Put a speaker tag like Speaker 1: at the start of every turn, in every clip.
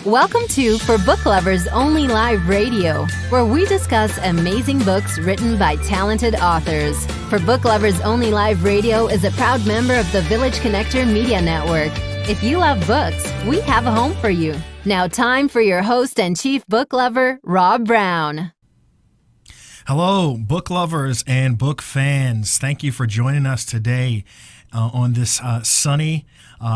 Speaker 1: Welcome to For Book Lovers Only Live Radio, where we discuss amazing books written by talented authors. For Book Lovers Only Live Radio is a proud member of the Village Connector Media Network. If you love books, we have a home for you. Now time for your host and chief book lover, Rob Brown.
Speaker 2: Hello, book lovers and book fans. Thank you for joining us today on this sunny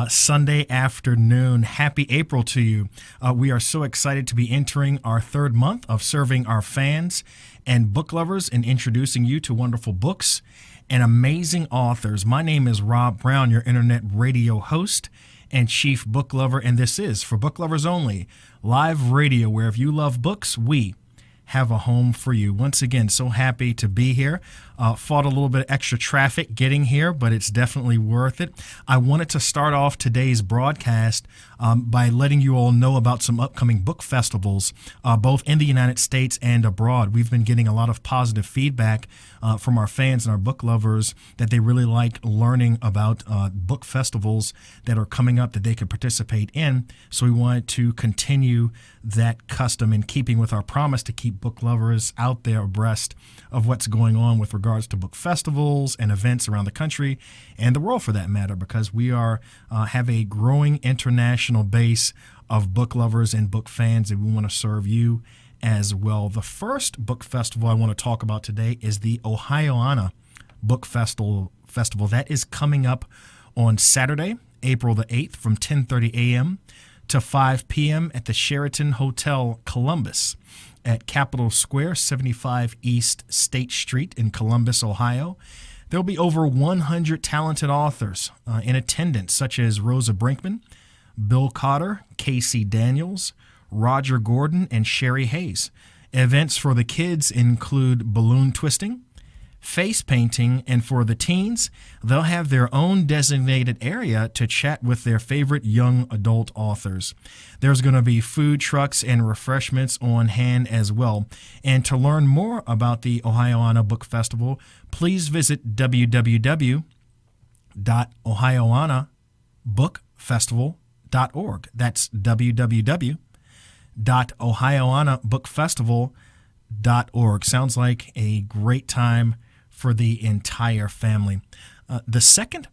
Speaker 2: Sunday afternoon. Happy April to you. We are so excited to be entering our third month of serving our fans and book lovers and introducing you to wonderful books and amazing authors. My name is Rob Brown, your internet radio host and chief book lover, and this is For Book Lovers Only Live Radio, where if you love books, we have a home for you. Once again, so happy to be here. Fought a little bit of extra traffic getting here, but it's definitely worth it. I wanted to start off today's broadcast by letting you all know about some upcoming book festivals, both in the United States and abroad. We've been getting a lot of positive feedback from our fans and our book lovers that they really like learning about book festivals that are coming up that they could participate in. So we wanted to continue that custom in keeping with our promise to keep book lovers out there abreast of what's going on with regards to book festivals and events around the country and the world for that matter, because we are have a growing international base of book lovers and book fans, and we want to serve you as well. The first book festival I want to talk about today is the Ohioana Book Festival. That is coming up on Saturday, April the 8th from 10:30 a.m. to 5 p.m. at the Sheraton Hotel Columbus at Capitol Square, 75 East State Street in Columbus, Ohio. There'll be over 100 talented authors in attendance, such as Rosa Brinkman, Bill Cotter, Casey Daniels, Roger Gordon, and Sherry Hayes. Events for the kids include balloon twisting, face painting, and for the teens, they'll have their own designated area to chat with their favorite young adult authors. There's going to be food trucks and refreshments on hand as well. And to learn more about the Ohioana Book Festival, please visit www.ohioanabookfestival.org. That's www.ohioanabookfestival.org. Sounds like a great time for the entire family. The second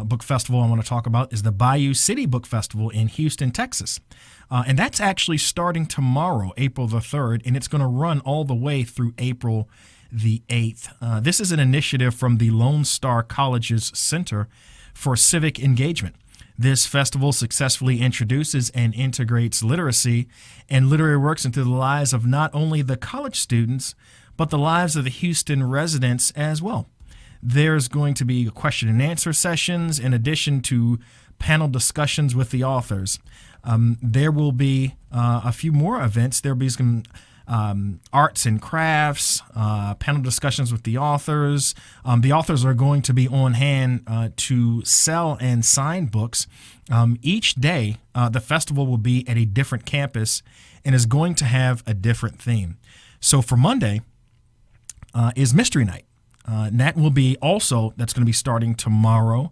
Speaker 2: book festival I want to talk about is the Bayou City Book Festival in Houston, Texas. And that's actually starting tomorrow, April the 3rd, and it's going to run all the way through April the 8th. This is an initiative from the Lone Star College's Center for Civic Engagement. This festival successfully introduces and integrates literacy and literary works into the lives of not only the college students, but the lives of the Houston residents as well. There's going to be question and answer sessions in addition to panel discussions with the authors. There will be a few more events. There'll be some arts and crafts, panel discussions with the authors. The authors are going to be on hand to sell and sign books. Each day, the festival will be at a different campus and is going to have a different theme. So for Monday is Mystery Night. And that will be also, that's going to be starting tomorrow,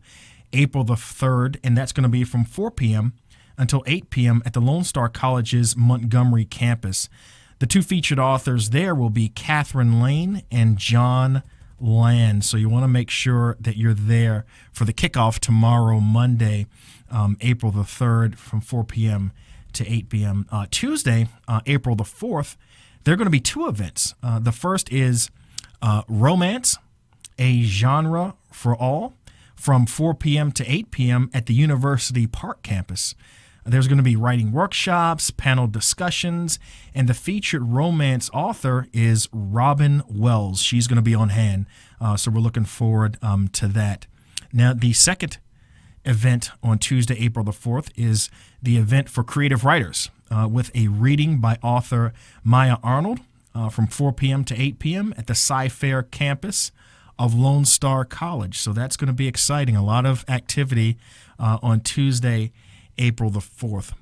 Speaker 2: April the 3rd, and that's going to be from 4 p.m. until 8 p.m. at the Lone Star College's Montgomery campus. The two featured authors there will be Catherine Lane and John Land. So you want to make sure that you're there for the kickoff tomorrow, Monday, April the 3rd from 4 p.m. to 8 p.m. Tuesday, April the 4th, there are going to be two events. The first is Romance, a Genre for All, from 4 p.m. to 8 p.m. at the University Park campus. There's going to be writing workshops, panel discussions, and the featured romance author is Robin Wells. She's going to be on hand, so we're looking forward to that. Now, the second event on Tuesday, April the 4th, is the event for creative writers with a reading by author Maya Arnold from 4 p.m. to 8 p.m. at the Sci-Fair campus of Lone Star College. So that's going to be exciting. A lot of activity on Tuesday, April the 4th.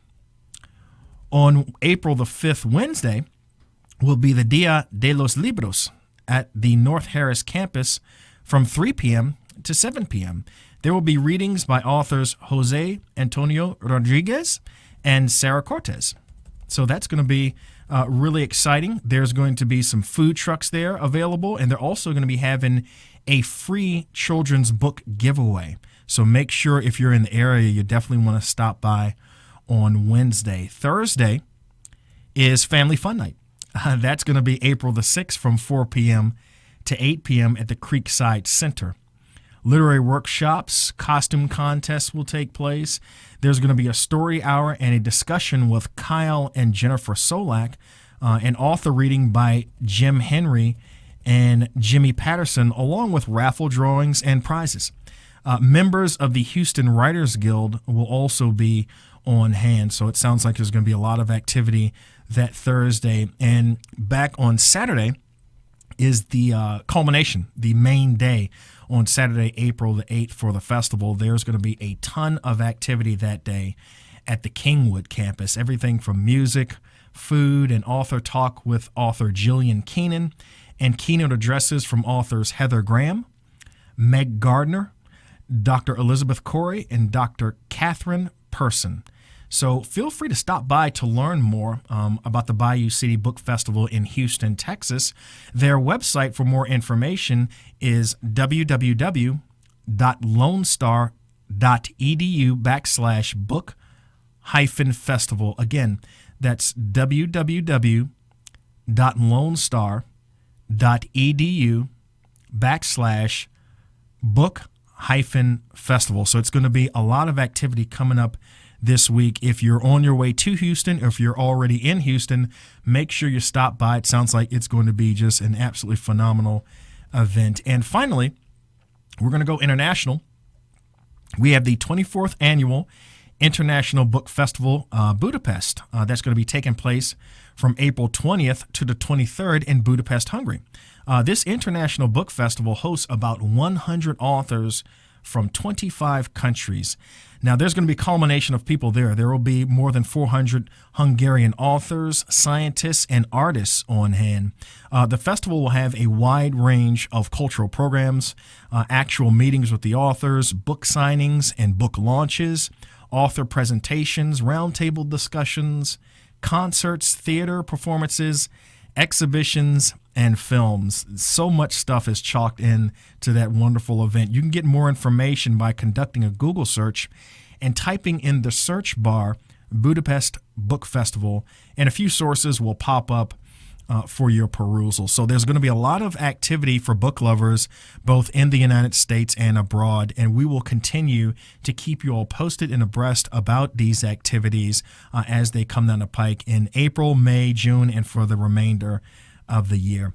Speaker 2: On April the 5th, Wednesday, will be the Dia de los Libros at the North Harris campus from 3 p.m. to 7 p.m. There will be readings by authors Jose Antonio Rodriguez and Sarah Cortez. So that's going to be really exciting. There's going to be some food trucks there available, and they're also going to be having a free children's book giveaway. So make sure if you're in the area, you definitely want to stop by on Wednesday. Thursday is Family Fun Night. That's going to be April the 6th from 4 p.m. to 8 p.m. at the Creekside Center. Literary workshops, costume contests will take place. There's going to be a story hour and a discussion with Kyle and Jennifer Solak, an author reading by Jim Henry and Jimmy Patterson, along with raffle drawings and prizes. Members of the Houston Writers Guild will also be on hand, so it sounds like there's going to be a lot of activity that Thursday. And back on Saturday is the culmination, the main day on Saturday, April the 8th for the festival. There's going to be a ton of activity that day at the Kingwood campus, everything from music, food, and author talk with author Jillian Keenan, and keynote addresses from authors Heather Graham, Meg Gardner, Dr. Elizabeth Corey, and Dr. Catherine Person. So feel free to stop by to learn more about the Bayou City Book Festival in Houston, Texas. Their website for more information is www.lonestar.edu/book-festival. Again, that's www.lonestar.edu/book-festival. So it's going to be a lot of activity coming up this week. If you're on your way to Houston, or if you're already in Houston, make sure you stop by. It sounds like it's going to be just an absolutely phenomenal event. And finally, we're going to go international. We have the 24th Annual International Book Festival, Budapest. That's going to be taking place from April 20th to the 23rd in Budapest, Hungary. This International Book Festival hosts about 100 authors from 25 countries. Now, there's going to be a culmination of people there. There will be more than 400 Hungarian authors, scientists, and artists on hand. The festival will have a wide range of cultural programs, actual meetings with the authors, book signings and book launches, author presentations, roundtable discussions, concerts, theater performances, exhibitions, and films. So much stuff is chalked in to that wonderful event. You can get more information by conducting a Google search and typing in the search bar Budapest Book Festival, and a few sources will pop up for your perusal. So there's going to be a lot of activity for book lovers, both in the United States and abroad, and we will continue to keep you all posted and abreast about these activities as they come down the pike in April, May, June, and for the remainder of the year.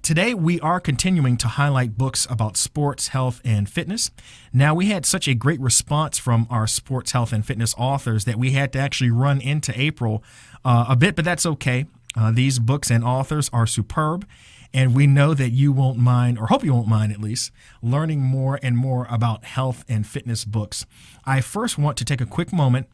Speaker 2: Today, we are continuing to highlight books about sports, health, and fitness. Now, we had such a great response from our sports, health, and fitness authors that we had to actually run into April a bit, but that's okay. These books and authors are superb, and we know that you won't mind, or hope you won't mind at least, learning more and more about health and fitness books. I first want to take a quick moment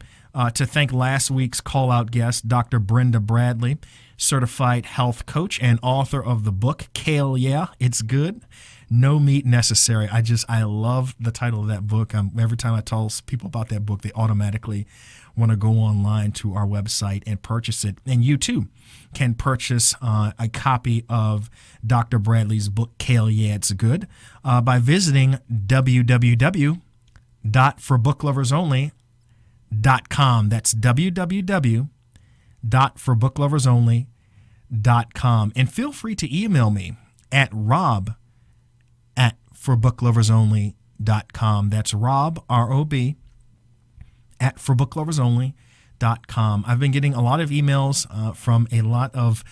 Speaker 2: to thank last week's call-out guest, Dr. Brenda Bradley, certified health coach and author of the book, Kale Yeah, It's Good, No Meat Necessary. I love the title of that book. Every time I tell people about that book, they automatically want to go online to our website and purchase it. And you too can purchase a copy of Dr. Bradley's book, Kale Yeah, It's Good, by visiting www.forbookloversonly.com. That's www.forbookloversonly.com. And feel free to email me at rob@forbookloversonly.com. That's Rob, R-O-B, at forbookloversonly.com. I've been getting a lot of emails from a lot of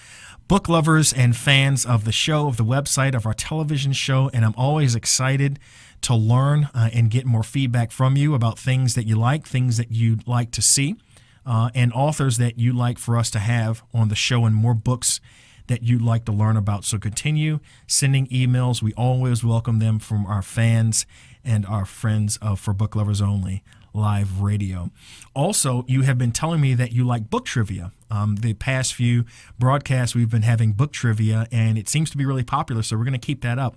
Speaker 2: book lovers and fans of the show, of the website, of our television show, and I'm always excited to learn and get more feedback from you about things that you like, things that you'd like to see, and authors that you'd like for us to have on the show, and more books that you'd like to learn about. So continue sending emails. We always welcome them from our fans and our friends of For Book Lovers Only Live Radio. Also, you have been telling me that you like book trivia. The past few broadcasts, we've been having book trivia, and it seems to be really popular, so we're going to keep that up.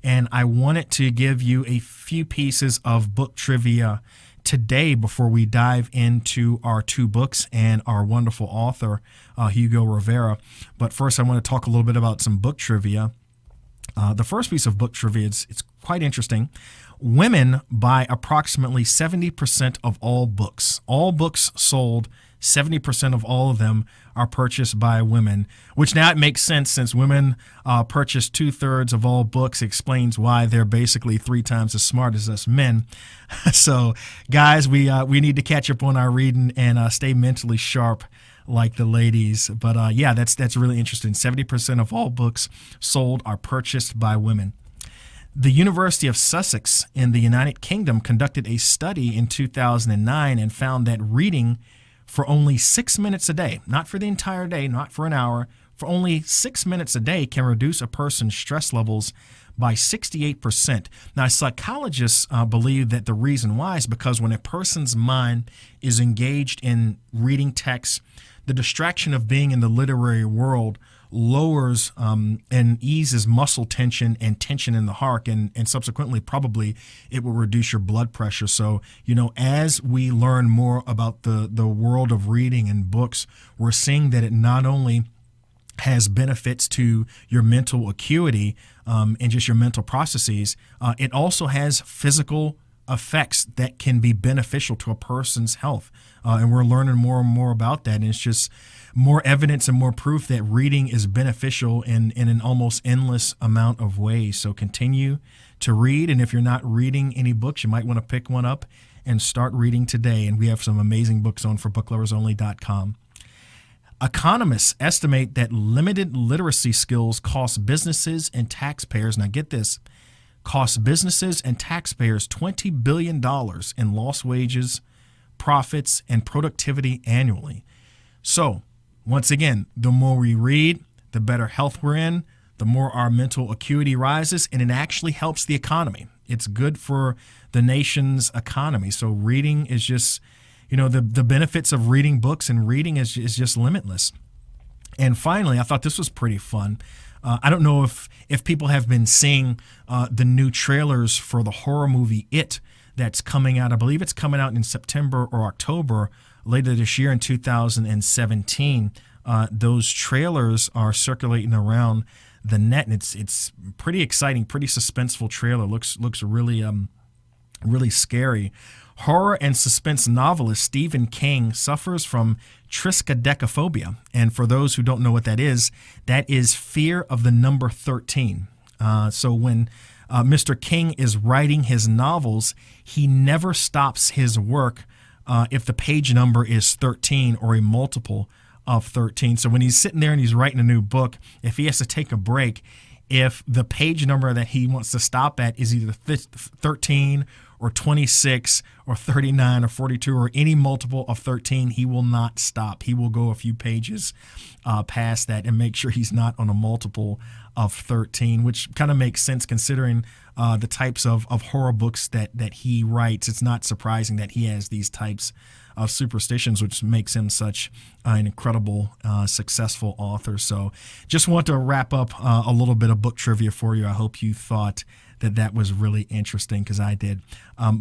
Speaker 2: And I wanted to give you a few pieces of book trivia today before we dive into our two books and our wonderful author, Hugo Rivera. But first, I want to talk a little bit about some book trivia. The first piece of book trivia, it's quite interesting. Women buy approximately 70% of all books. All books sold, 70% of all of them are purchased by women, which now it makes sense since women purchase 2/3 of all books. Explains why they're basically 3 times as smart as us men. So, guys, we need to catch up on our reading and stay mentally sharp like the ladies. But yeah, that's really interesting. 70% of all books sold are purchased by women. The University of Sussex in the United Kingdom conducted a study in 2009 and found that reading for only 6 minutes a day, not for the entire day, not for an hour, for only 6 minutes a day can reduce a person's stress levels by 68%. Now, psychologists believe that the reason why is because when a person's mind is engaged in reading text, the distraction of being in the literary world lowers and eases muscle tension and tension in the heart, and subsequently probably it will reduce your blood pressure. So, as we learn more about the world of reading and books, we're seeing that it not only has benefits to your mental acuity and just your mental processes, it also has physical effects that can be beneficial to a person's health. And we're learning more and more about that. And it's just more evidence and more proof that reading is beneficial in an almost endless amount of ways. So continue to read. And if you're not reading any books, you might want to pick one up and start reading today. And we have some amazing books on for bookloversonly.com. Economists estimate that limited literacy skills cost businesses and taxpayers, now get this, cost businesses and taxpayers $20 billion in lost wages, profits, and productivity annually. So, once again, the more we read, the better health we're in, the more our mental acuity rises, and it actually helps the economy. It's good for the nation's economy. So reading is just, the benefits of reading books and reading is just limitless. And finally, I thought this was pretty fun. I don't know if people have been seeing the new trailers for the horror movie It that's coming out. I believe it's coming out in September or October later this year in 2017. Those trailers are circulating around the net, and it's pretty exciting, pretty suspenseful trailer. Looks really really scary. Horror and suspense novelist Stephen King suffers from triskaidekaphobia. And for those who don't know what that is fear of the number 13. So when Mr. King is writing his novels, he never stops his work if the page number is 13 or a multiple of 13. So when he's sitting there and he's writing a new book, if he has to take a break, if the page number that he wants to stop at is either 13 or 26 or 39 or 42 or any multiple of 13, he will not stop. He will go a few pages past that and make sure he's not on a multiple of 13, which kind of makes sense considering the types of horror books that he writes. It's not surprising that he has these types of superstitions, which makes him such an incredible, successful author. So just want to wrap up a little bit of book trivia for you. I hope you thought that was really interesting, because I did.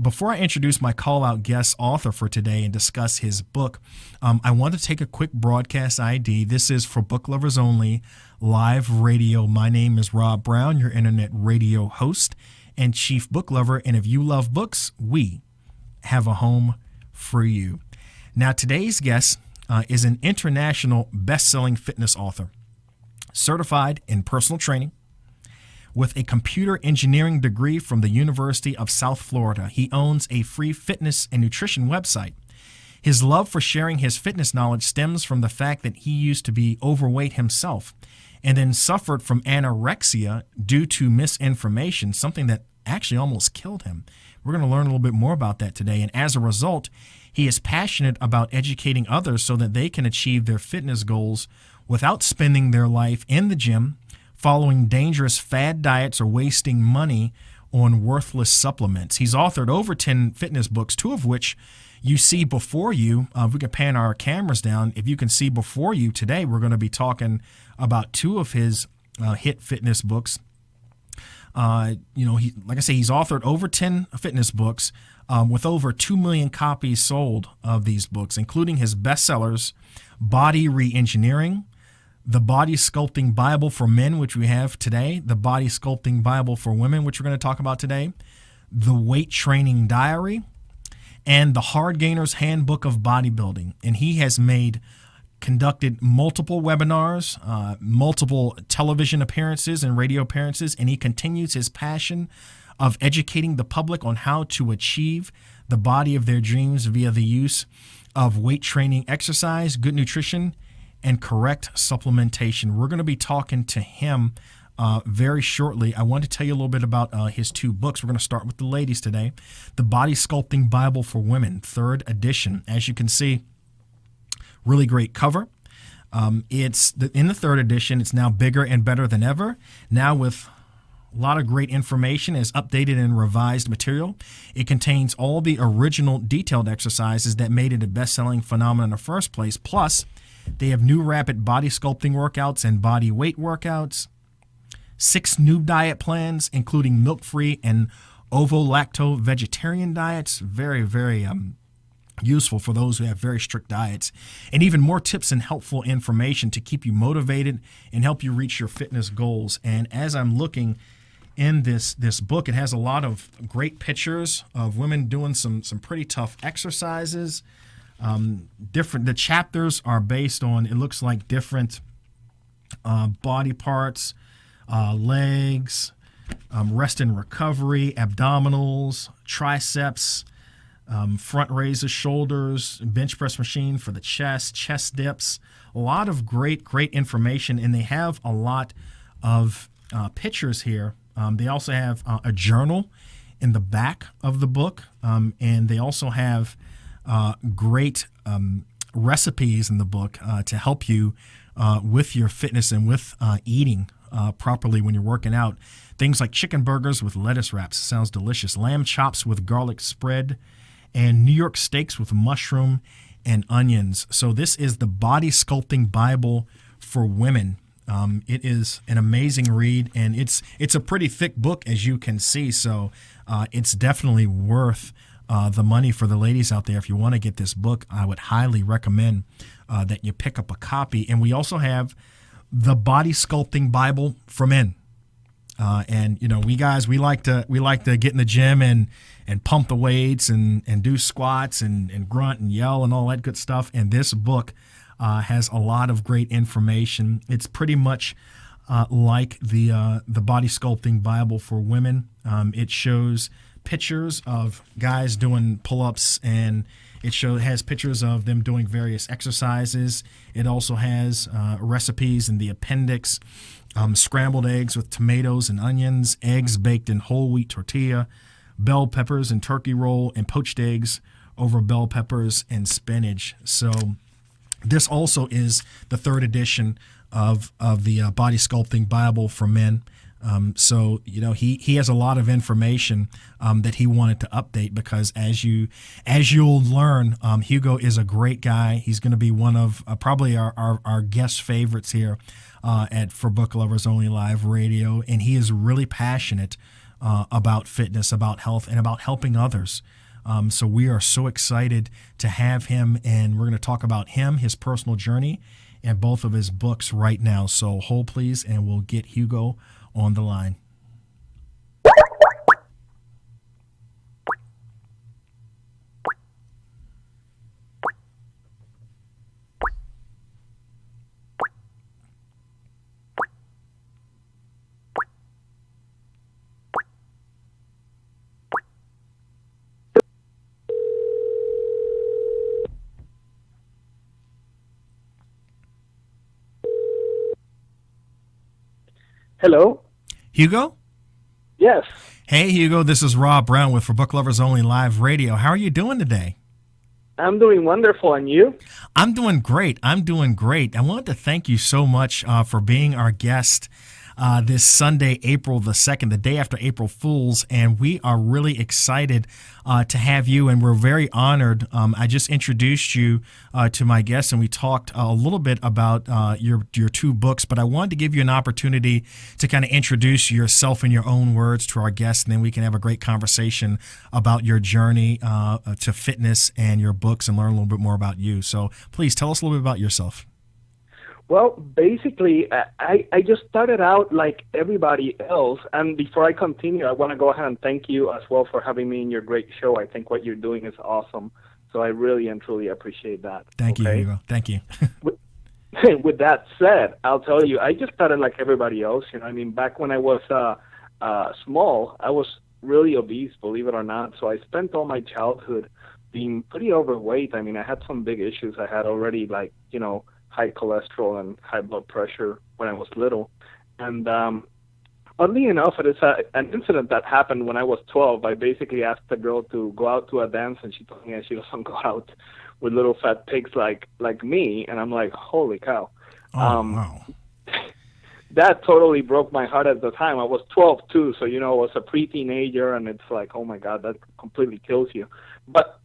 Speaker 2: Before I introduce my call-out guest author for today and discuss his book, I want to take a quick broadcast ID. This is for Book Lovers Only Live Radio. My name is Rob Brown, your internet radio host and chief book lover. And if you love books, we have a home for you. Now, today's guest is an international best-selling fitness author, certified in personal training, with a computer engineering degree from the University of South Florida. He owns a free fitness and nutrition website. His love for sharing his fitness knowledge stems from the fact that he used to be overweight himself and then suffered from anorexia due to misinformation, something that actually almost killed him. We're going to learn a little bit more about that today. And as a result, he is passionate about educating others so that they can achieve their fitness goals without spending their life in the gym, following dangerous fad diets, or wasting money on worthless supplements. He's authored over 10 fitness books, 2 of which you see before you. If we can pan our cameras down, if you can see before you today, we're going to be talking about 2 of his hit fitness books. Like I say, he's authored over 10 fitness books with over 2 million copies sold of these books, including his bestsellers, Body Reengineering, the Body Sculpting Bible for Men, which we have today, the Body Sculpting Bible for Women, which we're going to talk about today, the Weight Training Diary, and the Hard Gainer's Handbook of Bodybuilding. And he has conducted multiple webinars, multiple television appearances and radio appearances, and he continues his passion of educating the public on how to achieve the body of their dreams via the use of weight training exercise, good nutrition, and correct supplementation. We're going to be talking to him very shortly. I want to tell you a little bit about his 2 books. We're going to start with the ladies today. The Body Sculpting Bible for Women, 3rd edition. As you can see, really great cover. It's in the 3rd edition. It's now bigger and better than ever. Now with a lot of great information as updated and revised material. It contains all the original detailed exercises that made it a best-selling phenomenon in the first place. Plus, they have new rapid body sculpting workouts and body weight workouts, 6 new diet plans, including milk-free and ovo-lacto vegetarian diets. Very, very useful for those who have very strict diets, and even more tips and helpful information to keep you motivated and help you reach your fitness goals. And as I'm looking in this book, it has a lot of great pictures of women doing some pretty tough exercises. The chapters are based on, it looks like, different body parts, legs, rest and recovery, abdominals, triceps, front raises, shoulders, bench press machine for the chest dips. A lot of great information, and they have a lot of pictures here. They also have a journal in the back of the book, and they also have great recipes in the book to help you with your fitness and with eating properly when you're working out. Things like chicken burgers with lettuce wraps. Sounds delicious. Lamb chops with garlic spread, and New York steaks with mushroom and onions. So this is the Body Sculpting Bible for Women. It is an amazing read, and it's a pretty thick book, as you can see. So it's definitely worth the money for the ladies out there. If you want to get this book, I would highly recommend that you pick up a copy. And we also have the Body Sculpting Bible for Men. And we guys, we like to get in the gym and pump the weights and do squats and grunt and yell and all that good stuff. And this book has a lot of great information. It's pretty much like the Body Sculpting Bible for Women. It shows pictures of guys doing pull-ups, and it has pictures of them doing various exercises. It also has recipes in the appendix. Scrambled eggs with tomatoes and onions, eggs baked in whole wheat tortilla, bell peppers and turkey roll, and poached eggs over bell peppers and spinach. So this also is the 3rd edition of the Body Sculpting Bible for Men. So he has a lot of information that he wanted to update, because as you'll learn, Hugo is a great guy. He's going to be one of probably our guest favorites here for Book Lovers Only Live Radio, and he is really passionate about fitness, about health, and about helping others. So we are so excited to have him, and we're going to talk about him, his personal journey, and both of his books right now. So hold please, and we'll get Hugo on the line.
Speaker 3: Hello?
Speaker 2: Hugo?
Speaker 3: Yes.
Speaker 2: Hey, Hugo, this is Rob Brown with For Book Lovers Only Live Radio. How are you doing today?
Speaker 3: I'm doing wonderful, and you?
Speaker 2: I'm doing great. I wanted to thank you so much for being our guest this Sunday, April the 2nd, the day after April Fool's, and we are really excited to have you, and we're very honored. I just introduced you to my guests, and we talked a little bit about your two books, but I wanted to give you an opportunity to kind of introduce yourself in your own words to our guests, and then we can have a great conversation about your journey to fitness and your books and learn a little bit more about you. So please tell us a little bit about yourself.
Speaker 3: Well, basically, I just started out like everybody else. And before I continue, I want to go ahead and thank you as well for having me in your great show. I think what you're doing is awesome. So I really and truly appreciate that.
Speaker 2: Thank you, Hugo. Thank you.
Speaker 3: With that said, I'll tell you, I just started like everybody else. I mean, back when I was small, I was really obese, believe it or not. So I spent all my childhood being pretty overweight. I mean, I had some big issues. I had already high cholesterol and high blood pressure when I was little. And oddly enough, it is an incident that happened when I was 12. I basically asked the girl to go out to a dance, and she told me she doesn't go out with little fat pigs like me. And I'm like, holy cow.
Speaker 2: Wow.
Speaker 3: That totally broke my heart at the time. I was 12 too, so I was a pre-teenager, and it's like, oh my God, that completely kills you. But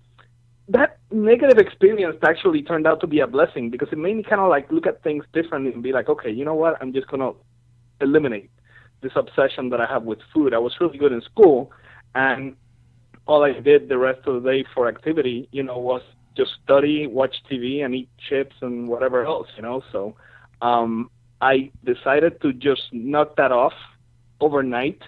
Speaker 3: that negative experience actually turned out to be a blessing, because it made me kind of like look at things differently and be like, okay, you know what? I'm just going to eliminate this obsession that I have with food. I was really good in school, and all I did the rest of the day for activity, was just study, watch TV, and eat chips and whatever else, So I decided to just knock that off overnight,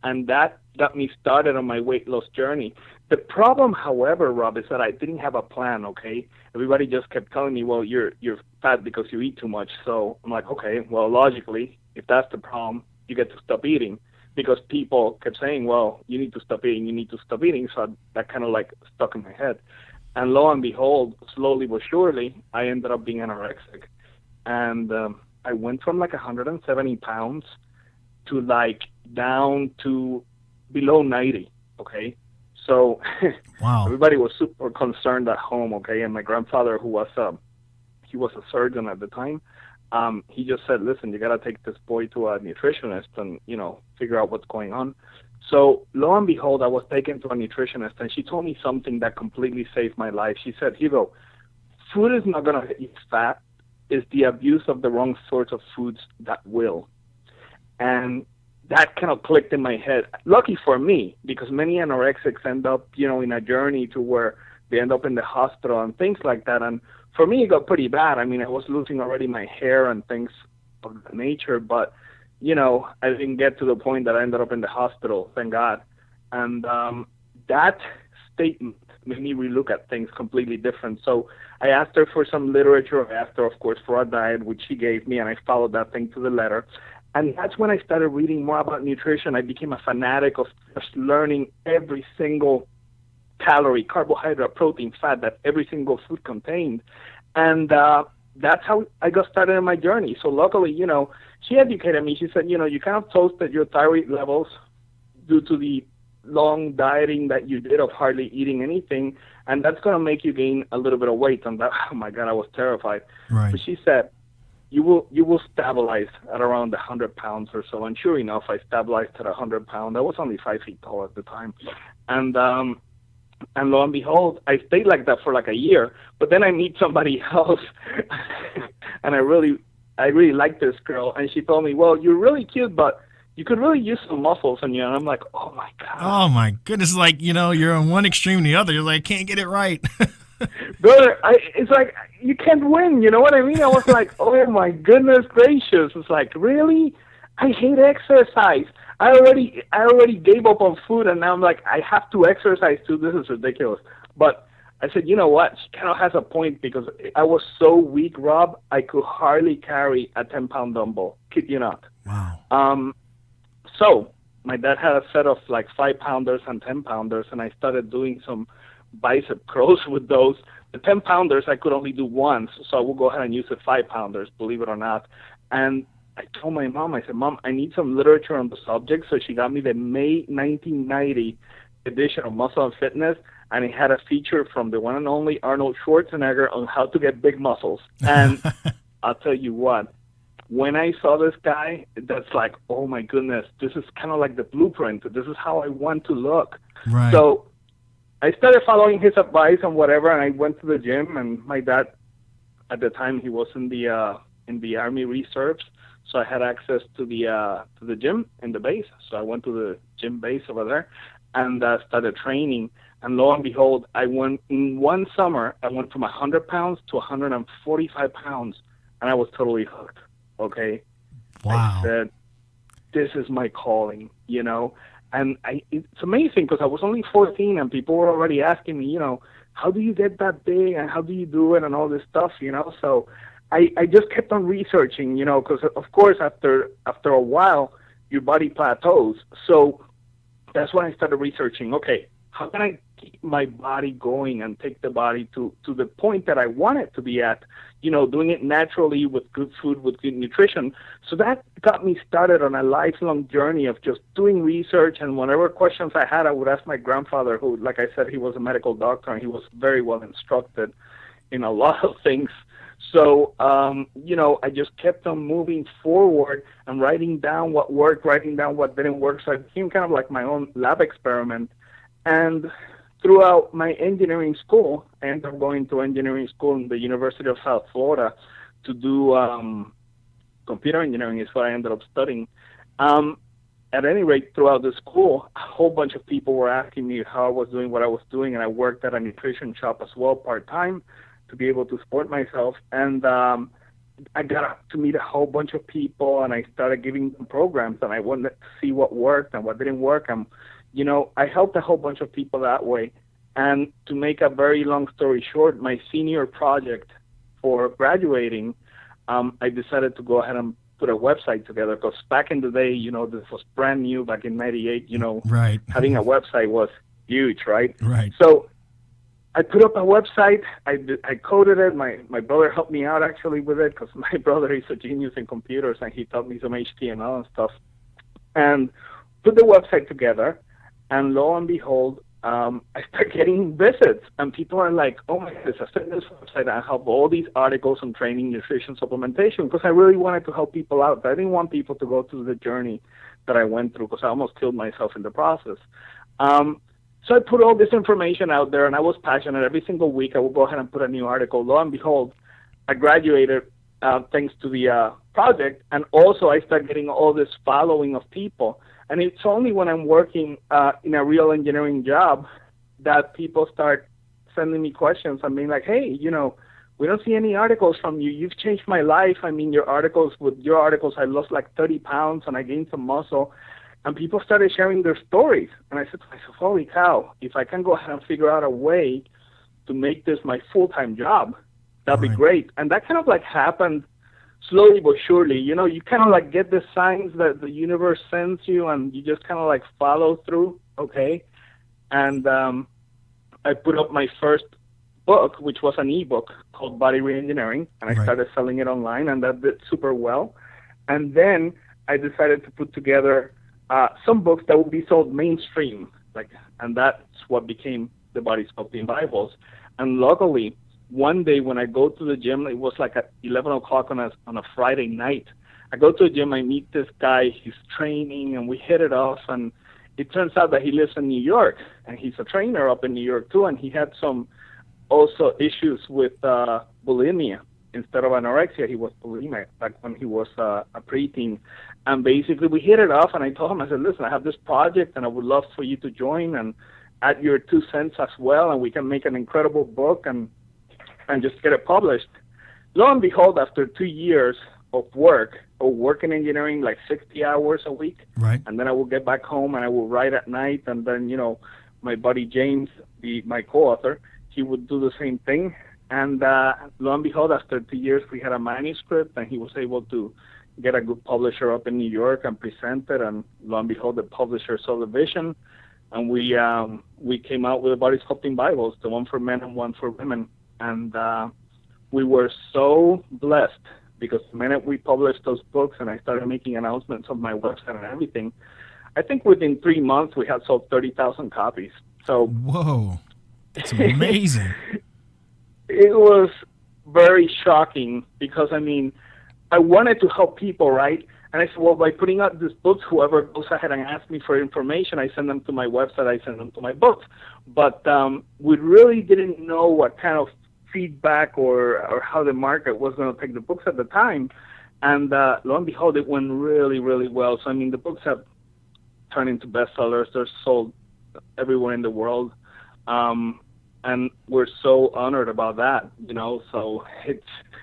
Speaker 3: and that got me started on my weight loss journey. The problem, however, Rob, is that I didn't have a plan, okay? Everybody just kept telling me, well, you're fat because you eat too much. So I'm like, okay, well, logically, if that's the problem, you get to stop eating. Because people kept saying, well, you need to stop eating, you need to stop eating. So that kind of like stuck in my head. And lo and behold, slowly but surely, I ended up being anorexic. And I went from like 170 pounds to like down to below 90, okay? So
Speaker 2: wow.
Speaker 3: Everybody was super concerned at home, okay? And my grandfather, who was he was a surgeon at the time, he just said, listen, you got to take this boy to a nutritionist and, figure out what's going on. So lo and behold, I was taken to a nutritionist, and she told me something that completely saved my life. She said, Hugo, food is not going to get you fat. It's the abuse of the wrong sorts of foods that will. And that kind of clicked in my head. Lucky for me, because many anorexics end up, in a journey to where they end up in the hospital and things like that. And for me, it got pretty bad. I mean, I was losing already my hair and things of that nature, but, I didn't get to the point that I ended up in the hospital, thank God. And that statement made me relook at things completely different. So I asked her for some literature. I asked her, of course, for a diet, which she gave me, and I followed that thing to the letter. And that's when I started reading more about nutrition. I became a fanatic of just learning every single calorie, carbohydrate, protein, fat that every single food contained. And that's how I got started in my journey. So luckily, she educated me. She said, you kind of toasted your thyroid levels due to the long dieting that you did of hardly eating anything, and that's going to make you gain a little bit of weight. And that, oh my God, I was terrified.
Speaker 2: Right.
Speaker 3: But she said, you will stabilize at around 100 pounds or so. And sure enough, I stabilized at 100 pounds. I was only 5 feet tall at the time. And lo and behold, I stayed like that for like a year. But then I meet somebody else, and I really like this girl. And she told me, well, you're really cute, but you could really use some muscles on you. And I'm like, oh my God.
Speaker 2: Oh my goodness. Like, you're on one extreme to the other. You're like, can't get it right.
Speaker 3: Brother, it's like, you can't win, you know what I mean? I was like, oh my goodness gracious. It's like, really? I hate exercise. I already gave up on food, and now I'm like, I have to exercise too. This is ridiculous. But I said, you know what? She kind of has a point, because I was so weak, Rob, I could hardly carry a 10-pound dumbbell. Kid you not.
Speaker 2: Wow.
Speaker 3: So my dad had a set of like 5-pounders and 10-pounders, and I started doing some bicep curls with those. The 10-pounders I could only do once, so I would go ahead and use the 5-pounders, believe it or not. And I told my mom, I said, Mom, I need some literature on the subject. So she got me the May 1990 edition of Muscle and Fitness, and it had a feature from the one and only Arnold Schwarzenegger on how to get big muscles. And I'll tell you what, when I saw this guy, that's like, oh my goodness, this is kind of like the blueprint. This is how I want to look.
Speaker 2: Right.
Speaker 3: So I started following his advice and whatever, and I went to the gym. And my dad, at the time, he was in the Army Reserves, so I had access to the gym in the base. So I went to the gym base over there and started training. And lo and behold, in one summer, I went from 100 pounds to 145 pounds, and I was totally hooked. Okay.
Speaker 2: Wow.
Speaker 3: I said, this is my calling, you know. And it's amazing because I was only 14 and people were already asking me, you know, how do you get that big and how do you do it and all this stuff, you know. So I just kept on researching, you know, because of course after a while your body plateaus. So that's when I started researching, okay, how can I keep my body going and take the body to the point that I want it to be at, you know, doing it naturally with good food, with good nutrition. So that got me started on a lifelong journey of just doing research, and whenever questions I had, I would ask my grandfather, who, like I said, he was a medical doctor and he was very well instructed in a lot of things. So, you know, I just kept on moving forward and writing down what worked, writing down what didn't work. So it became kind of like my own lab experiment. And throughout my engineering school, I ended up going to engineering school in the University of South Florida to do computer engineering is what I ended up studying. At any rate, throughout the school, a whole bunch of people were asking me how I was doing what I was doing, and I worked at a nutrition shop as well part-time to be able to support myself. And I got to meet a whole bunch of people, and I started giving them programs, and I wanted to see what worked and what didn't work. And, you know, I helped a whole bunch of people that way. And to make a very long story short, my senior project for graduating, I decided to go ahead and put a website together, because back in the day, you know, this was brand new back in 98, you know,
Speaker 2: right.
Speaker 3: Having a website was huge, right?
Speaker 2: Right.
Speaker 3: So I put up a website. I coded it. My brother helped me out actually with it, because my brother is a genius in computers, and he taught me some HTML and stuff. And put the website together, and lo and behold, I start getting visits, and people are like, oh my goodness, I started this website, I have all these articles on training, nutrition, supplementation, because I really wanted to help people out. I didn't want people to go through the journey that I went through, because I almost killed myself in the process. So I put all this information out there, and I was passionate. Every single week I would go ahead and put a new article. Lo and behold, I graduated thanks to the project, and also I started getting all this following of people. And it's only when I'm working in a real engineering job that people start sending me questions and being like, hey, you know, we don't see any articles from you. You've changed my life. I mean, with your articles, I lost like 30 pounds and I gained some muscle. And people started sharing their stories. And I said to myself, holy cow, if I can go ahead and figure out a way to make this my full-time job, that'd be great. And that kind of like happened slowly but surely. You know, you kind of like get the signs that the universe sends you, and you just kind of like follow through, okay? And I put up my first book, which was an ebook called Body Reengineering, and I started selling it online, and that did super well. And then I decided to put together some books that would be sold mainstream, and that's what became the Body Sculpting Bibles. And luckily, one day when I go to the gym, it was like at 11 o'clock on a Friday night. I go to the gym, I meet this guy, he's training, and we hit it off. And it turns out that he lives in New York, and he's a trainer up in New York too. And he had some also issues with bulimia. Instead of anorexia, he was bulimic back when he was a preteen. And basically we hit it off, and I told him, I said, listen, I have this project, and I would love for you to join and add your 2 cents as well, and we can make an incredible book and just get it published. Lo and behold, after 2 years of work in engineering, like 60 hours a week, and then I will get back home and I will write at night, and then, you know, my buddy James, my co-author, he would do the same thing. And lo and behold, after 2 years, we had a manuscript, and he was able to get a good publisher up in New York and present it. And lo and behold, the publisher saw the vision, and we came out with the Body Sculpting Bibles, the one for men and one for women. And we were so blessed, because the minute we published those books and I started making announcements on my website and everything, I think within 3 months we had sold 30,000 copies. So
Speaker 2: whoa, that's amazing.
Speaker 3: It was very shocking, because, I mean, I wanted to help people, right? And I said, well, by putting out these books, whoever goes ahead and asks me for information, I send them to my website, I send them to my books. But we really didn't know what kind of feedback or how the market was going to take the books at the time. And lo and behold, it went really, really well. So, I mean, the books have turned into bestsellers. They're sold everywhere in the world. And we're so honored about that, you know. So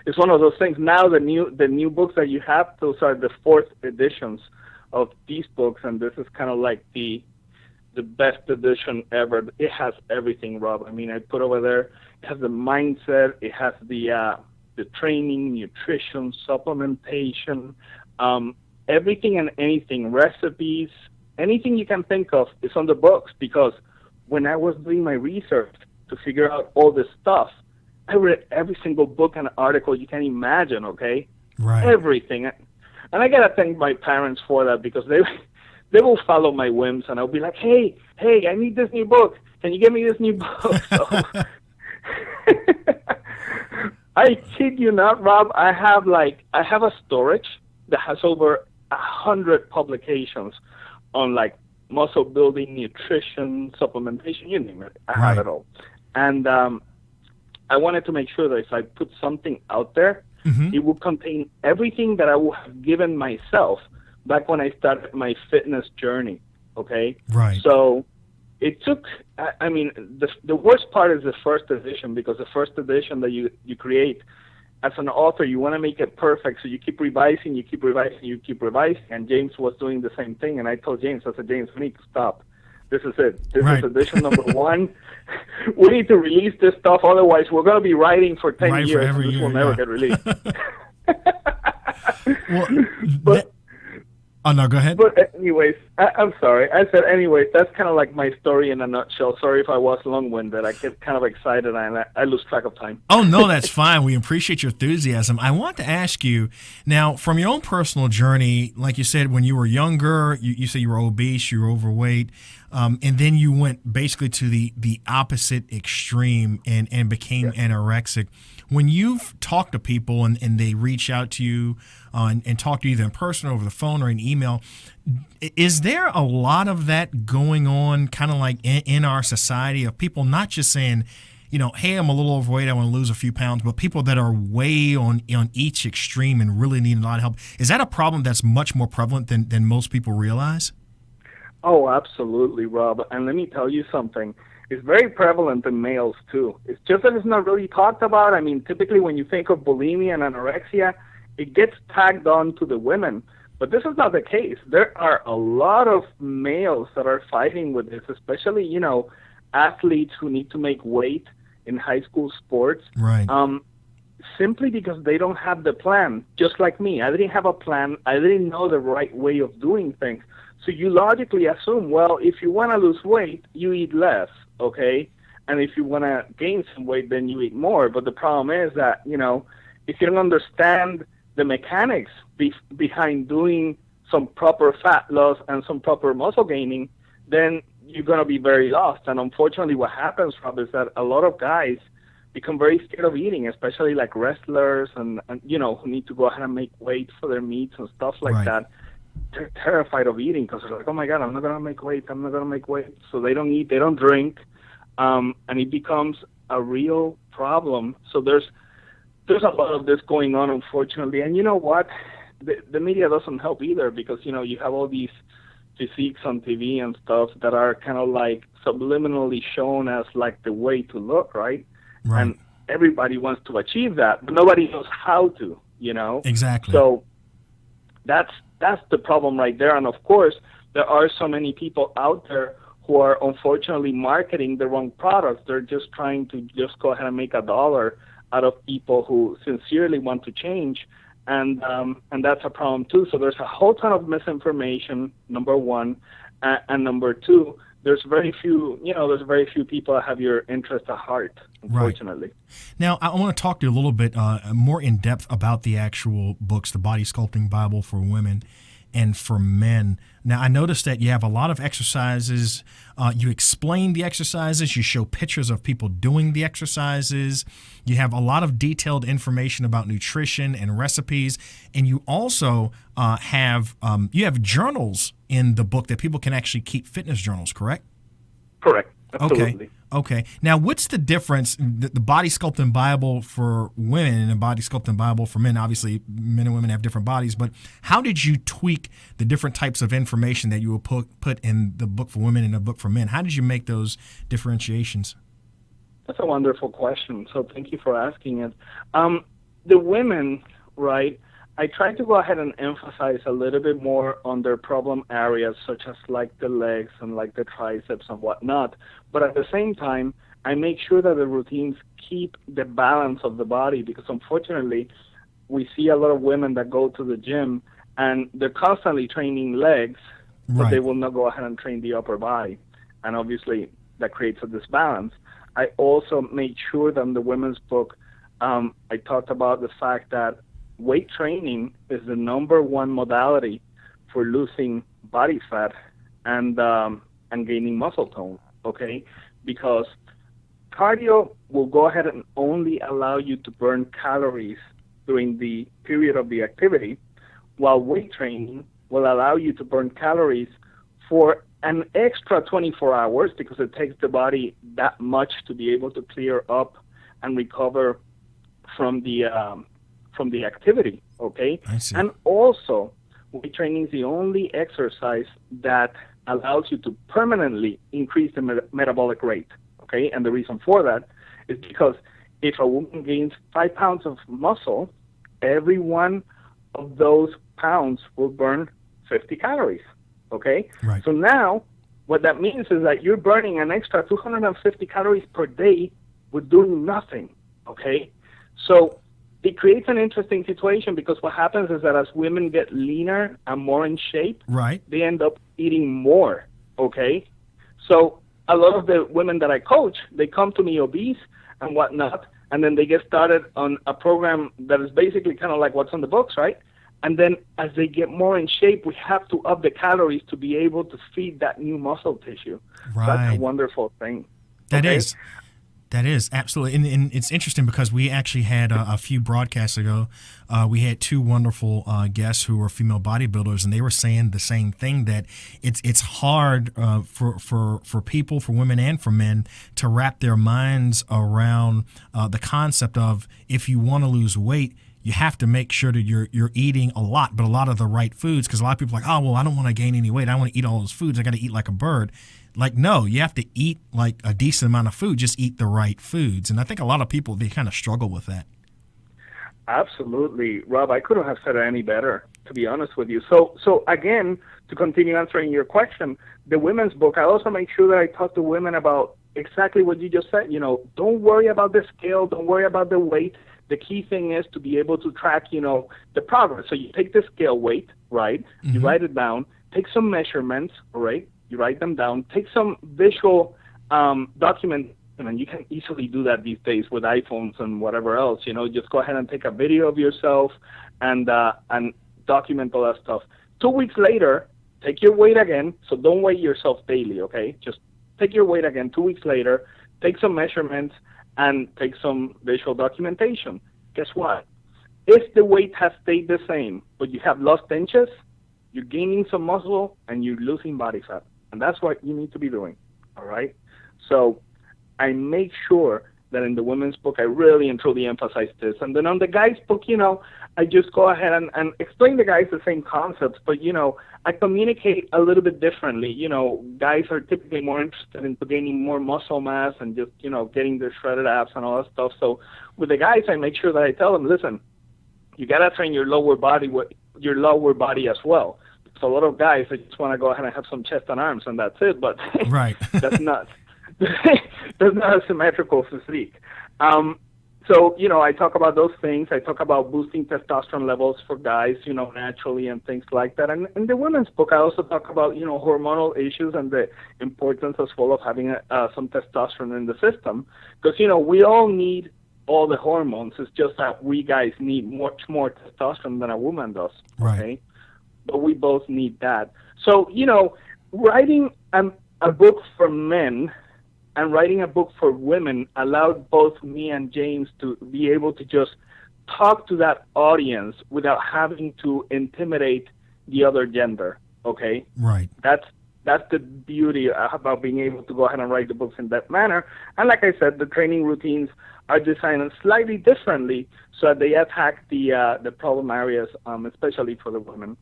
Speaker 3: it's one of those things. Now the new books that you have, those are the fourth editions of these books, and this is kind of like the best edition ever. It has everything, Rob. I mean, I put over there, it has the mindset, it has the training, nutrition, supplementation, everything and anything, recipes, anything you can think of is on the books, because when I was doing my research to figure out all this stuff, I read every single book and article you can imagine, okay?
Speaker 2: Right.
Speaker 3: Everything. And I got to thank my parents for that, because they will follow my whims, and I'll be like, hey, I need this new book. Can you get me this new book? So, I kid you not, Rob, I have a storage that has over 100 publications on like muscle building, nutrition, supplementation, you name it. I have it all. And I wanted to make sure that if I put something out there, it would contain everything that I would have given myself back when I started my fitness journey, okay?
Speaker 2: Right.
Speaker 3: So it took, I mean, the worst part is the first edition, because the first edition that you create, as an author, you want to make it perfect, so you keep revising, and James was doing the same thing, and I told James, I said, James, we need to stop. This is it. This is edition number 1. We need to release this stuff, otherwise we're going to be writing for 10 years, and this will never get released.
Speaker 2: Well, oh, no, go ahead.
Speaker 3: But anyways, I'm sorry. I said anyways, that's kind of like my story in a nutshell. Sorry if I was long-winded. I get kind of excited and I lose track of time.
Speaker 2: Oh, no, that's fine. We appreciate your enthusiasm. I want to ask you, now, from your own personal journey, like you said, when you were younger, you said you were obese, you were overweight, and then you went basically to the opposite extreme and became anorexic. When you've talked to people and they reach out to you and talk to you either in person or over the phone or an email, is there a lot of that going on kind of like in our society, of people not just saying, you know, hey, I'm a little overweight, I want to lose a few pounds, but people that are way on each extreme and really need a lot of help? Is that a problem that's much more prevalent than most people realize?
Speaker 3: Oh, absolutely, Rob. And let me tell you something. It's very prevalent in males, too. It's just that it's not really talked about. I mean, typically when you think of bulimia and anorexia, it gets tagged on to the women. But this is not the case. There are a lot of males that are fighting with this, especially, you know, athletes who need to make weight in high school sports.
Speaker 2: Right.
Speaker 3: Simply because they don't have the plan, just like me. I didn't have a plan. I didn't know the right way of doing things. So you logically assume, well, if you want to lose weight, you eat less, okay? And if you want to gain some weight, then you eat more. But the problem is that, you know, if you don't understand the mechanics behind doing some proper fat loss and some proper muscle gaining, then you're going to be very lost. And unfortunately, what happens, Rob, is that a lot of guys become very scared of eating, especially like wrestlers and you know, who need to go ahead and make weight for their meets and stuff like that. They're terrified of eating because they're like, oh my God, I'm not going to make weight. So they don't eat, they don't drink, and it becomes a real problem. So there's a lot of this going on, unfortunately. And you know what? The media doesn't help either, because, you know, you have all these physiques on TV and stuff that are kind of like subliminally shown as like the way to look, right? And everybody wants to achieve that, but nobody knows how to, you know?
Speaker 2: Exactly.
Speaker 3: So that's the problem right there. And of course, there are so many people out there who are unfortunately marketing the wrong products. They're just trying to just go ahead and make $1 out of people who sincerely want to change. And that's a problem too. So there's a whole ton of misinformation, number one. And number two, there's very few people that have your interest at heart, unfortunately.
Speaker 2: Right. Now, I want to talk to you a little bit more in depth about the actual books, the Body Sculpting Bible for Women and for men. Now, I noticed that you have a lot of exercises. You explain the exercises. You show pictures of people doing the exercises. You have a lot of detailed information about nutrition and recipes. And you also have journals in the book that people can actually keep, fitness journals, correct?
Speaker 3: Correct. Absolutely.
Speaker 2: Okay. Now, what's the difference? The Body Sculpting Bible for women and the Body Sculpting Bible for men, obviously men and women have different bodies, but how did you tweak the different types of information that you will put in the book for women and the book for men? How did you make those differentiations?
Speaker 3: That's a wonderful question. So thank you for asking it. The women, right, I try to go ahead and emphasize a little bit more on their problem areas, such as like the legs and like the triceps and whatnot. But at the same time, I make sure that the routines keep the balance of the body, because unfortunately, we see a lot of women that go to the gym and they're constantly training legs, but
Speaker 2: Right.
Speaker 3: they will not go ahead and train the upper body. And obviously, that creates a disbalance. I also made sure that in the women's book, I talked about the fact that weight training is the number one modality for losing body fat and gaining muscle tone, okay? Because cardio will go ahead and only allow you to burn calories during the period of the activity, while weight training will allow you to burn calories for an extra 24 hours, because it takes the body that much to be able to clear up and recover from the activity, okay?
Speaker 2: I see.
Speaker 3: And also, weight training is the only exercise that allows you to permanently increase the metabolic rate, okay? And the reason for that is because if a woman gains 5 pounds of muscle, every one of those pounds will burn 50 calories, okay?
Speaker 2: Right.
Speaker 3: So now, what that means is that you're burning an extra 250 calories per day with doing nothing, okay? So it creates an interesting situation, because what happens is that as women get leaner and more in shape,
Speaker 2: Right.
Speaker 3: they end up eating more, okay? So a lot of the women that I coach, they come to me obese and whatnot, and then they get started on a program that is basically kind of like what's on the books, right? And then as they get more in shape, we have to up the calories to be able to feed that new muscle tissue.
Speaker 2: Right.
Speaker 3: That's a wonderful thing.
Speaker 2: That
Speaker 3: okay?
Speaker 2: is. That is, absolutely. And it's interesting because we actually had a few broadcasts ago, we had two wonderful guests who were female bodybuilders, and they were saying the same thing, that it's hard for people, for women and for men, to wrap their minds around the concept of, if you want to lose weight, you have to make sure that you're eating a lot, but a lot of the right foods, because a lot of people are like, oh, well, I don't want to gain any weight. I want to eat all those foods. I got to eat like a bird. Like, no, you have to eat like a decent amount of food. Just eat the right foods. And I think a lot of people, they kind of struggle with that.
Speaker 3: Absolutely. Rob, I couldn't have said it any better, to be honest with you. So again, to continue answering your question, the women's book, I also make sure that I talk to women about exactly what you just said. You know, don't worry about the scale. Don't worry about the weight. The key thing is to be able to track, the progress. So you take the scale weight, right? Mm-hmm. You write it down. Take some measurements, right? You write them down. Take some visual document, and you can easily do that these days with iPhones and whatever else. Just go ahead and take a video of yourself and document all that stuff. 2 weeks later, take your weight again. So don't weigh yourself daily, okay? Just take your weight again 2 weeks later. Take some measurements and take some visual documentation. Guess what? If the weight has stayed the same, but you have lost inches, you're gaining some muscle and you're losing body fat. And that's what you need to be doing, all right? So I make sure that in the women's book, I really and truly emphasize this. And then on the guys' book, I just go ahead and explain the guys the same concepts, but, I communicate a little bit differently. Guys are typically more interested in gaining more muscle mass and just, getting their shredded abs and all that stuff. So with the guys, I make sure that I tell them, listen, you got to train your lower body as well. So a lot of guys, they just want to go ahead and have some chest and arms, and that's it. But
Speaker 2: right.
Speaker 3: that's not a symmetrical physique. So I talk about those things. I talk about boosting testosterone levels for guys, naturally, and things like that. And in the women's book, I also talk about hormonal issues and the importance as well of having some testosterone in the system, because we all need all the hormones. It's just that we guys need much more testosterone than a woman does.
Speaker 2: Right.
Speaker 3: Okay. but we both need that. So, writing a book for men and writing a book for women allowed both me and James to be able to just talk to that audience without having to intimidate the other gender, okay?
Speaker 2: Right.
Speaker 3: That's the beauty about being able to go ahead and write the books in that manner. And like I said, the training routines are designed slightly differently so that they attack the problem areas, especially for the women.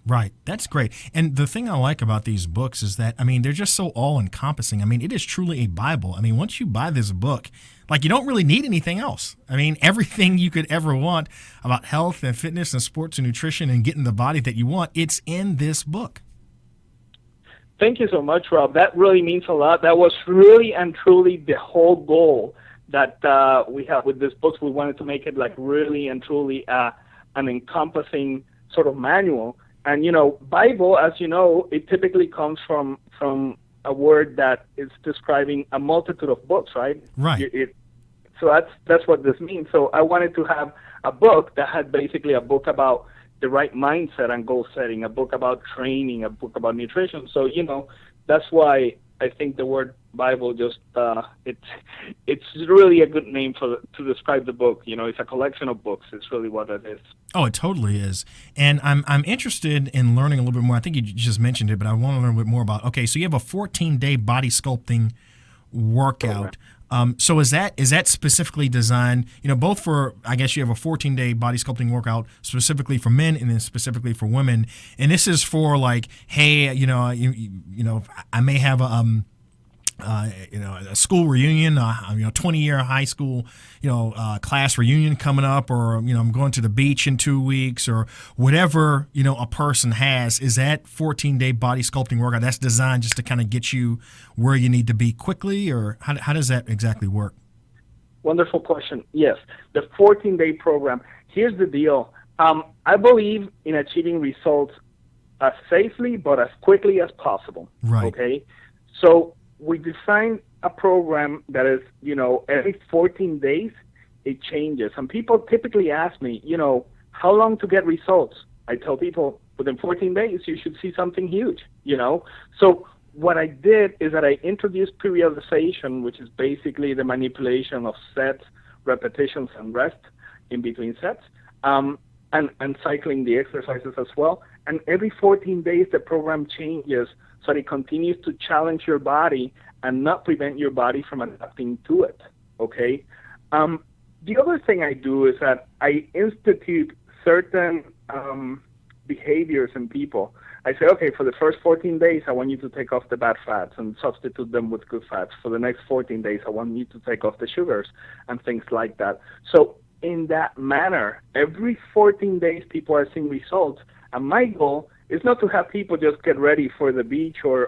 Speaker 2: Right. That's great. And the thing I like about these books is that, they're just so all-encompassing. It is truly a Bible. Once you buy this book, you don't really need anything else. Everything you could ever want about health and fitness and sports and nutrition and getting the body that you want, it's in this book.
Speaker 3: Thank you so much, Rob. That really means a lot. That was really and truly the whole goal that we have with this book. We wanted to make it really and truly an encompassing sort of manual. And Bible, as you know, it typically comes from a word that is describing a multitude of books, right?
Speaker 2: Right.
Speaker 3: So that's what this means. So I wanted to have a book that had basically a book about the right mindset and goal setting, a book about training, a book about nutrition. So that's why I think the word Bible just it's really a good name to describe the book. It's a collection of books. It's really what it is.
Speaker 2: Oh, it totally is. And I'm interested in learning a little bit more. I think you just mentioned it, but I want to learn a bit more about. Okay, so you have a 14-day body sculpting workout. So is that specifically designed, both for, I guess you have a 14-day body sculpting workout specifically for men and then specifically for women, and this is for hey, I may have a school reunion, 20-year high school, class reunion coming up, or, I'm going to the beach in 2 weeks, or whatever, a person has. Is that 14-day body sculpting workout that's designed just to kind of get you where you need to be quickly, or how does that exactly work?
Speaker 3: Wonderful question. Yes, the 14-day program. Here's the deal. I believe in achieving results as safely but as quickly as possible.
Speaker 2: Right.
Speaker 3: Okay? So we designed a program that is, every 14 days it changes. And people typically ask me, how long to get results? I tell people within 14 days you should see something huge, So what I did is that I introduced periodization, which is basically the manipulation of sets, repetitions, and rest in between sets, and cycling the exercises as well. And every 14 days the program changes so that it continues to challenge your body and not prevent your body from adapting to it, okay? The other thing I do is that I institute certain behaviors in people. I say, okay, for the first 14 days, I want you to take off the bad fats and substitute them with good fats. For the next 14 days, I want you to take off the sugars and things like that. So in that manner, every 14 days, people are seeing results. And my goal is not to have people just get ready for the beach or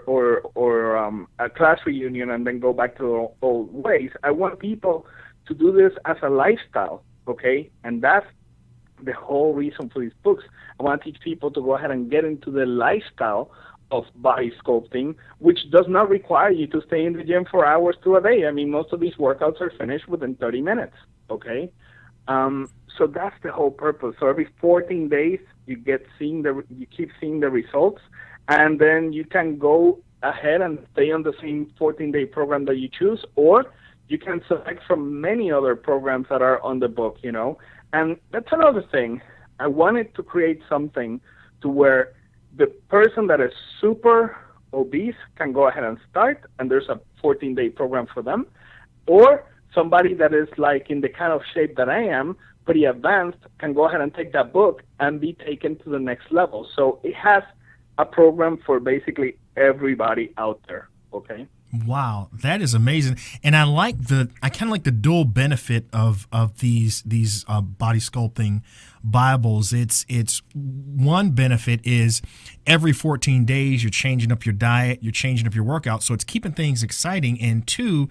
Speaker 3: a class reunion and then go back to their old ways. I want people to do this as a lifestyle, okay? And that's the whole reason for these books. I want to teach people to go ahead and get into the lifestyle of body sculpting, which does not require you to stay in the gym for hours to a day. Most of these workouts are finished within 30 minutes, okay? So that's the whole purpose. So every 14 days, you keep seeing the results, and then you can go ahead and stay on the same 14-day program that you choose, or you can select from many other programs that are on the book, And that's another thing. I wanted to create something to where the person that is super obese can go ahead and start, and there's a 14-day program for them, or somebody that is in the kind of shape that I am, pretty advanced, can go ahead and take that book and be taken to the next level. So it has a program for basically everybody out there, okay?
Speaker 2: Wow, that is amazing. And I kind of like the dual benefit of these body sculpting Bibles. It's one benefit is every 14 days you're changing up your diet, you're changing up your workout, so it's keeping things exciting. And two,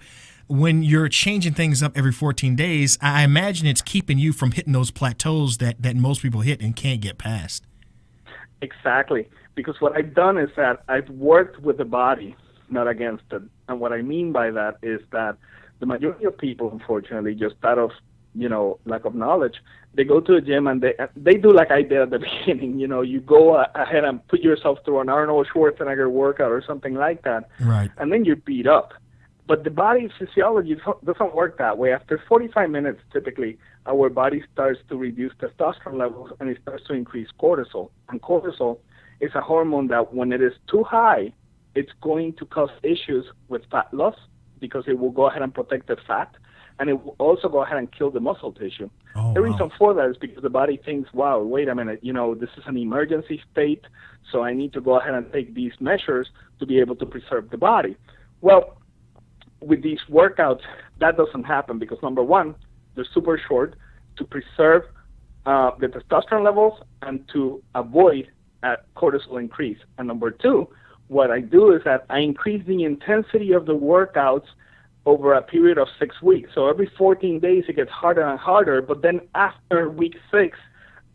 Speaker 2: when you're changing things up every 14 days, I imagine it's keeping you from hitting those plateaus that most people hit and can't get past.
Speaker 3: Exactly. Because what I've done is that I've worked with the body, not against it. And what I mean by that is that the majority of people, unfortunately, just out of lack of knowledge, they go to the gym and they do like I did at the beginning. You go ahead and put yourself through an Arnold Schwarzenegger workout or something like that,
Speaker 2: right?
Speaker 3: And then you're beat up. But the body's physiology doesn't work that way. After 45 minutes, typically, our body starts to reduce testosterone levels and it starts to increase cortisol. And cortisol is a hormone that when it is too high, it's going to cause issues with fat loss because it will go ahead and protect the fat, and it will also go ahead and kill the muscle tissue. The reason for that is because the body thinks, wow, wait a minute, this is an emergency state, so I need to go ahead and take these measures to be able to preserve the body. Well, with these workouts, that doesn't happen because, number one, they're super short to preserve the testosterone levels and to avoid cortisol increase. And number two, what I do is that I increase the intensity of the workouts over a period of 6 weeks. So every 14 days, it gets harder and harder. But then after week 6,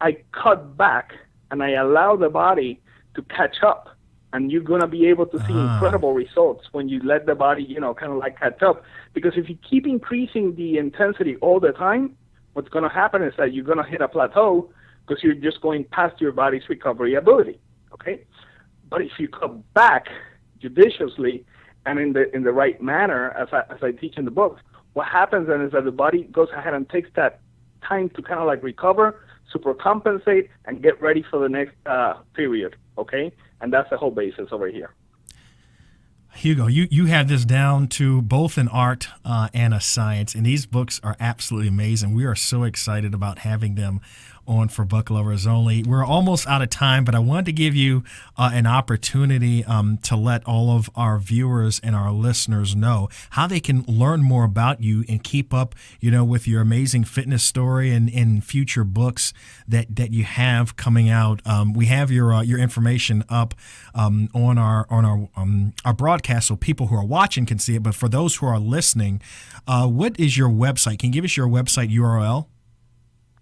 Speaker 3: I cut back and I allow the body to catch up. And you're going to be able to see incredible results when you let the body, kind of like catch up. Because if you keep increasing the intensity all the time, what's going to happen is that you're going to hit a plateau because you're just going past your body's recovery ability, okay? But if you cut back judiciously and in the right manner, as I teach in the book, what happens then is that the body goes ahead and takes that time to kind of like recover, supercompensate, and get ready for the next period, okay? And that's the whole basis over here.
Speaker 2: Hugo, you have this down to both an art and a science, and these books are absolutely amazing. We are so excited about having them on For Book Lovers Only. We're almost out of time, but I wanted to give you an opportunity to let all of our viewers and our listeners know how they can learn more about you and keep up, with your amazing fitness story and future books that you have coming out. We have your information up on our broadcast, so people who are watching can see it. But for those who are listening, what is your website? Can you give us your website URL?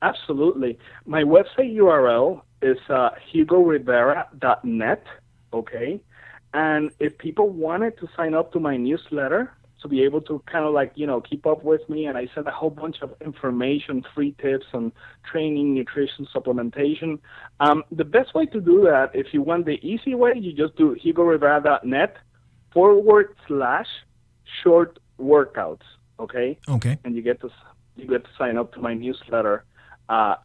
Speaker 3: Absolutely. My website URL is hugorivera.net, okay? And if people wanted to sign up to my newsletter to be able to kind of like, keep up with me, and I send a whole bunch of information, free tips on training, nutrition, supplementation. The best way to do that, if you want the easy way, you just do hugorivera.net/short workouts, okay?
Speaker 2: Okay.
Speaker 3: And you get to sign up to my newsletter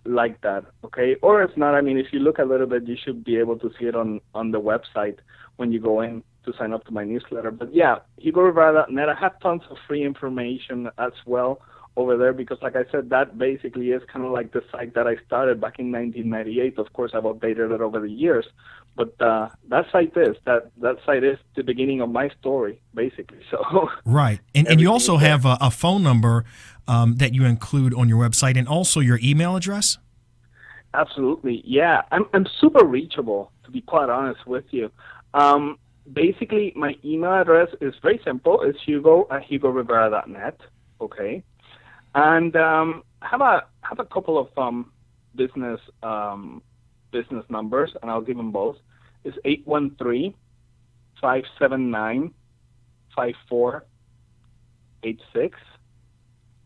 Speaker 3: like that, okay? Or if not, if you look a little bit, you should be able to see it on the website when you go in to sign up to my newsletter. But yeah, hugorivera.net. I have tons of free information as well over there because, like I said, that basically is kind of like the site that I started back in 1998. Of course, I've updated it over the years, but that site is the beginning of my story, basically. So
Speaker 2: right, and you also have a phone number that you include on your website, and also your email address.
Speaker 3: Absolutely, yeah. I'm super reachable, to be quite honest with you. Basically, my email address is very simple. It's hugo@hugorivera.net. Okay, and have a couple of business numbers, and I'll give them both. It's 813-579-5486,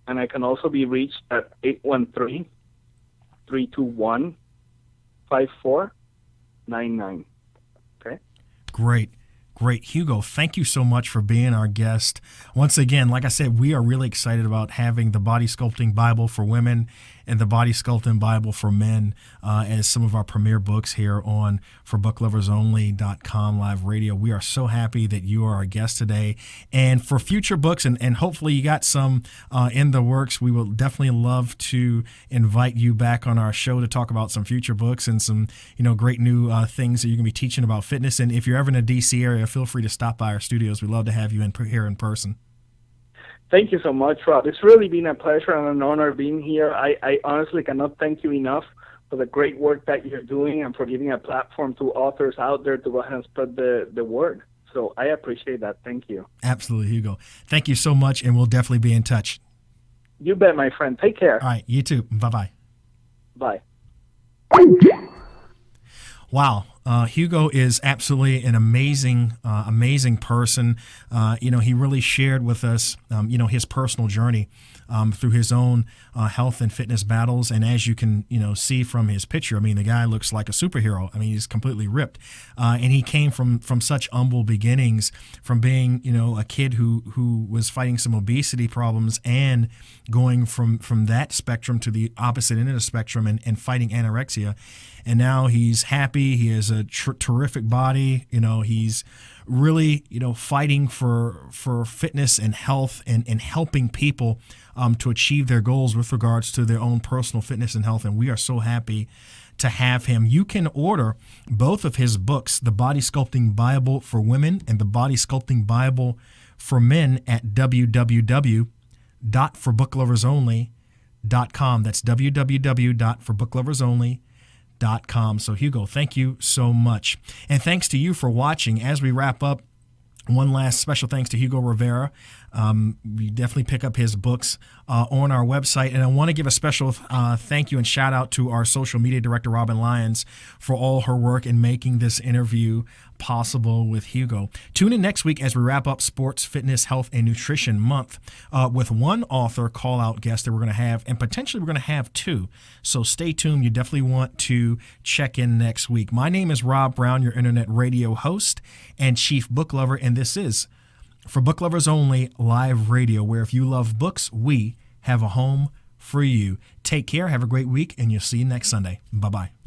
Speaker 3: and I can also be reached at 813-321-5499. Okay.
Speaker 2: Great. Hugo, thank you so much for being our guest. Once again, like I said, we are really excited about having the Body Sculpting Bible for women and the Body Sculpting Bible for men as some of our premier books here on ForBookLoversOnly.com live radio. We are so happy that you are our guest today. And for future books, and hopefully you got some in the works, we will definitely love to invite you back on our show to talk about some future books and some great new things that you're going to be teaching about fitness. And if you're ever in the D.C. area, feel free to stop by our studios. We'd love to have you here in person.
Speaker 3: Thank you so much, Rob. It's really been a pleasure and an honor being here. I honestly cannot thank you enough for the great work that you're doing and for giving a platform to authors out there to go ahead and spread the word. So I appreciate that. Thank you. Absolutely,
Speaker 2: Hugo. Thank you so much, and we'll definitely be in touch.
Speaker 3: You bet, my friend. Take care.
Speaker 2: All right, you too. Bye-bye.
Speaker 3: Bye.
Speaker 2: Wow. Hugo is absolutely an amazing person. He really shared with us, his personal journey through his own health and fitness battles. And as you can, see from his picture, I mean, the guy looks like a superhero. I mean, he's completely ripped. And he came from such humble beginnings, from being, a kid who was fighting some obesity problems and going from that spectrum to the opposite end of the spectrum and fighting anorexia. And now he's happy. He has a terrific body. He's really, fighting for fitness and health and helping people to achieve their goals with regards to their own personal fitness and health. And we are so happy to have him. You can order both of his books, The Body Sculpting Bible for Women and The Body Sculpting Bible for Men, at www.forbookloversonly.com. That's www.forbookloversonly.com. So Hugo, thank you so much. And thanks to you for watching. As we wrap up, one last special thanks to Hugo Rivera. We definitely pick up his books on our website. And I want to give a special thank you and shout out to our social media director, Robin Lyons, for all her work in making this interview possible with Hugo. Tune in next week as we wrap up Sports, Fitness, Health, and Nutrition Month with one author call-out guest that we're going to have, and potentially we're going to have two. So stay tuned. You definitely want to check in next week. My name is Rob Brown, your internet radio host and chief book lover, and this is For Book Lovers Only Live Radio, where if you love books, we have a home for you. Take care, have a great week, and you'll see you next Sunday. Bye-bye.